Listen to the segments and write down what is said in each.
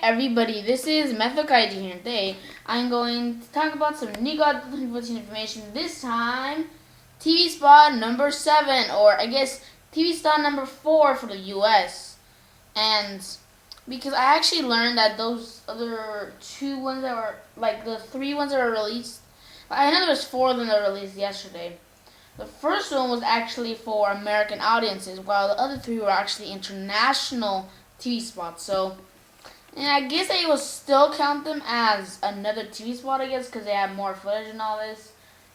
everybody? This is Method Kaiji here, and today I'm going to talk about some new Godzilla 2014 information. This time, TV spot number 7, or I guess TV spot number 4 for the US. And because I actually learned that those other 2 ones that were, like the 3 ones that were released, I know there was 4 of them that were released yesterday. The first one was actually for American audiences, while the other 3 were actually international TV spots. So, and I guess I will still count them as another TV spot, I guess, because they have more footage and all this,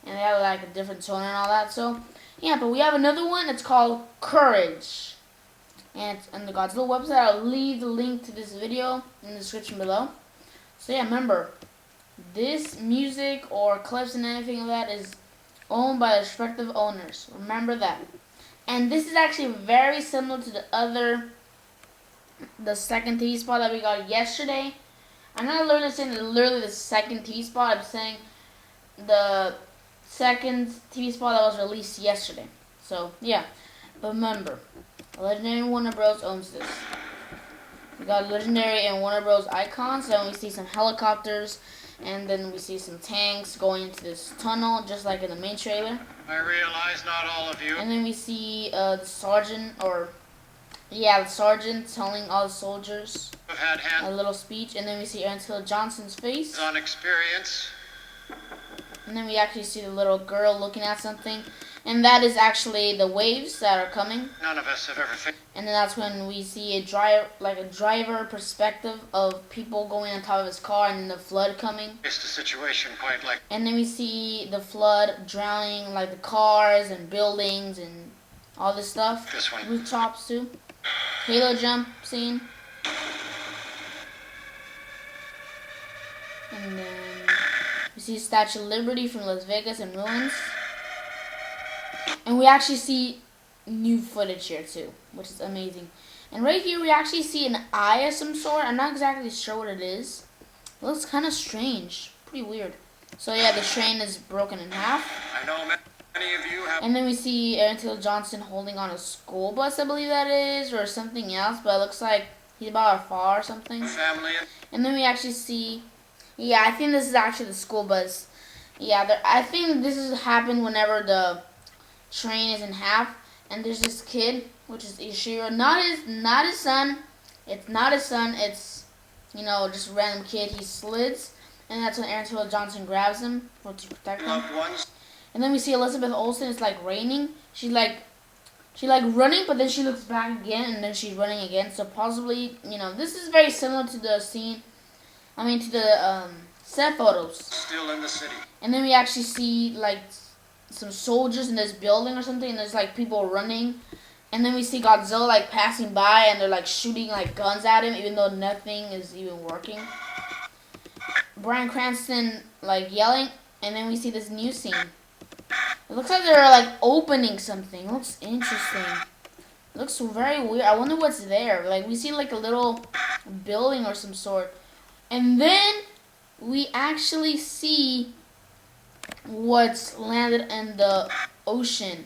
and they have like a different tone and all that. So, yeah, but we have another one. It's called Courage, and it's on the Godzilla website. I'll leave the link to this video in the description below. So yeah, remember, this music or clips and anything of that is owned by the respective owners. Remember that. And this is actually very similar to the second TV spot that we got yesterday. I'm not literally saying literally the second TV spot. I'm saying the second TV spot that was released yesterday. So yeah, but remember, Legendary Warner Bros. Owns this. We got Legendary and Warner Bros. Icons. So we see some helicopters. And then we see some tanks going into this tunnel, just like in the main trailer. I realize not all of you. And then we see the sergeant, the sergeant telling all the soldiers a little speech. And then we see Aaron Johnson's face. On experience. And then we actually see the little girl looking at something. And that is actually the waves that are coming. None of us have ever faced. And then that's when we see a driver perspective of people going on top of his car, and then the flood coming. It's a situation quite like. And then we see the flood drowning like the cars and buildings and all this stuff. This one. Rooftops too. Halo jump scene. And then we see Statue of Liberty from Las Vegas in ruins. And we actually see new footage here too, which is amazing. And right here we actually see an eye of some sort. I'm not exactly sure what it is. It looks kind of strange. Pretty weird. So yeah, the train is broken in half. I know many of you have. And then we see Aaron Johnson holding on a school bus, I believe that is, or something else. But it looks like he's about to fall or something. Family. And then we actually see, yeah, I think this is actually the school bus. Yeah, I think this has happened whenever the train is in half, and there's this kid, which is Ishiro, not his son. It's not his son. It's, you know, just a random kid. He slids, and that's when Aaron Johnson grabs him to protect him. Loved ones. And then we see Elizabeth Olsen. It's like raining. She's like running, but then she looks back again, and then she's running again. So possibly, you know, this is very similar to the scene. I mean, to the set photos. Still in the city. And then we actually see like some soldiers in this building or something, and there's like people running, and then we see Godzilla like passing by, and they're like shooting like guns at him, even though nothing is even working. Bryan Cranston like yelling, and then we see this new scene. It looks like they're like opening something. It looks interesting. It looks very weird. I wonder what's there. Like we see like a little building or some sort, and then we actually see what's landed in the ocean.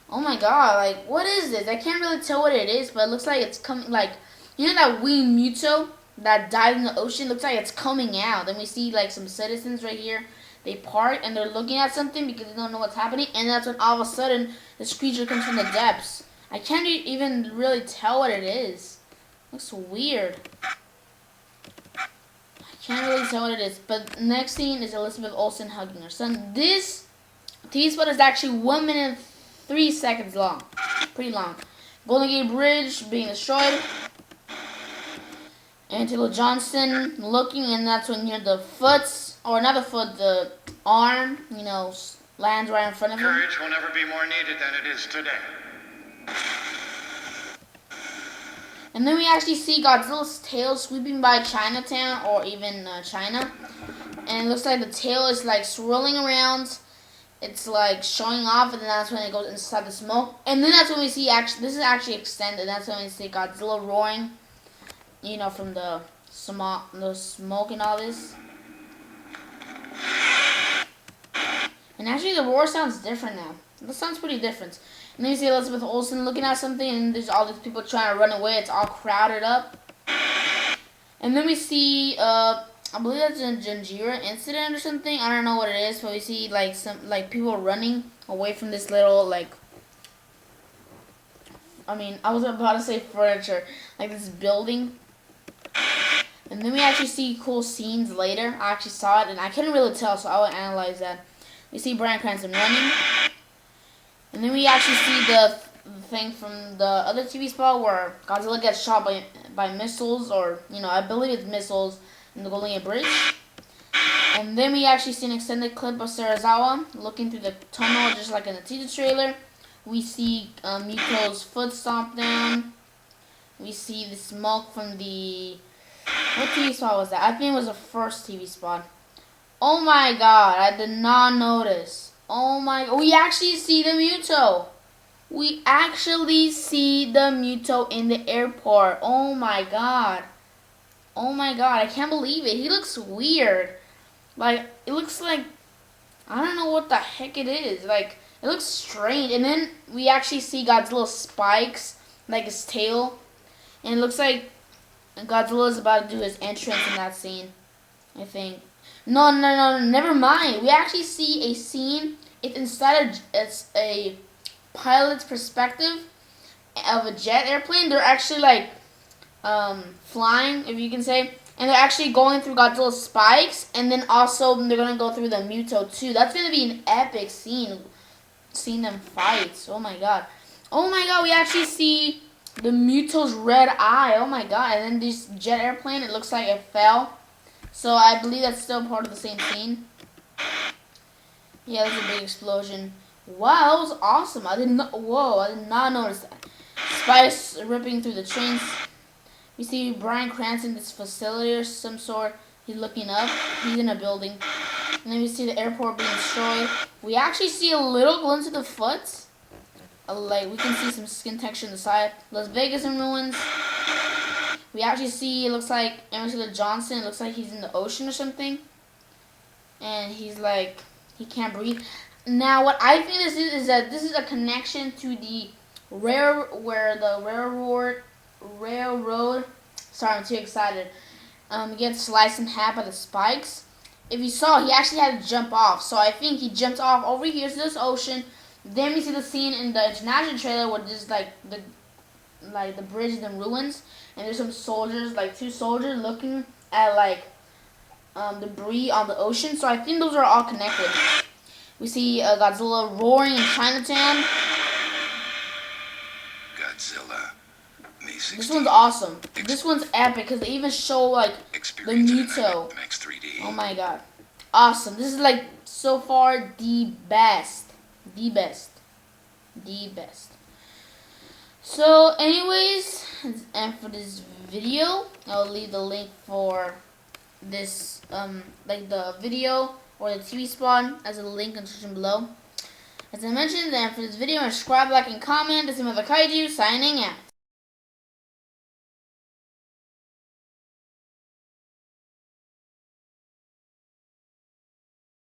Oh my god, like what is this? I can't really tell what it is, but it looks like it's coming, like, you know that winged Muto that died in the ocean? Looks like it's coming out. Then we see like some citizens right here. They park and they're looking at something because they don't know what's happening, and that's when all of a sudden this creature comes from the depths. I can't even really tell what it is. It looks weird. Can't really tell what it is, but next scene is Elizabeth Olsen hugging her son. This TV spot is actually 1 minute and 3 seconds long. Pretty long. Golden Gate Bridge being destroyed. Aaron Johnson looking, and that's when, you know, the foot, or not the foot, the arm, you know, lands right in front of him. Courage will never be more needed than it is today. And then we actually see Godzilla's tail sweeping by Chinatown, or even China. And it looks like the tail is like swirling around. It's like showing off, and then that's when it goes inside the smoke. And then that's when we see, this is actually extended. That's when we see Godzilla roaring, you know, from the smoke and all this. And actually the roar sounds different now. This sounds pretty different. And then you see Elizabeth Olsen looking at something, and there's all these people trying to run away. It's all crowded up. And And then we see, I believe that's a Janjira incident or something. I don't know what it is, but we see like some people running away from this little I was about to say furniture, like this building. And then we actually see cool scenes later. I actually saw it and I couldn't really tell, so I will analyze that. We see Bryan Cranston running. And then we actually see the thing from the other TV spot where Godzilla gets shot by missiles, or I believe it's missiles in the Golden Gate Bridge. And then we actually see an extended clip of Serizawa looking through the tunnel, just like in the teaser trailer. We see Muto's foot stomp down. We see the smoke from what TV spot was that? I think it was the first TV spot. Oh my god, I did not notice. Oh my, we actually see the Muto. We actually see the Muto in the airport. Oh my god. Oh my god, I can't believe it. He looks weird. Like, it looks like, I don't know what the heck it is. Like, it looks strange. And then we actually see Godzilla's spikes, like his tail. And it looks like Godzilla is about to do his entrance in that scene, I think. No, never mind. We actually see a scene. It's a pilot's perspective of a jet airplane. They're actually like flying, if you can say, and they're actually going through Godzilla's spikes, and then also they're gonna go through the Muto too. That's gonna be an epic scene. Seeing them fight. Oh my god. Oh my god. We actually see the Muto's red eye. Oh my god. And then this jet airplane, it looks like it fell. So I believe that's still part of the same scene. Yeah, there's a big explosion. Wow, that was awesome. I did not notice that. Spikes ripping through the trains. We see Bryan Cranston in this facility or some sort. He's looking up. He's in a building. And then we see the airport being destroyed. We actually see a little glimpse of the foot. Like, we can see some skin texture on the side. Las Vegas in ruins. We actually see, it looks like Emmett Johnson. It looks like he's in the ocean or something. And he's like, he can't breathe. Now, what I think this is that this is a connection to the railroad. Sorry, I'm too excited. Gets sliced in half by the spikes. If you saw, he actually had to jump off. So I think he jumped off over here to this ocean. Then we see the scene in the international trailer where there's like the bridge is in ruins, and there's some soldiers, like two soldiers, looking at like debris on the ocean. So I think those are all connected. We see Godzilla roaring in Chinatown. Godzilla. This one's awesome. This one's epic because they even show like the Muto. Oh my god. Awesome. This is like so far the best. The best. The best. So anyways, and for this video, I'll leave the link for this like the video or the TV spot as a link in the description below. As I mentioned, and for this video, subscribe, like, and comment. This is Mother Kaiju signing out.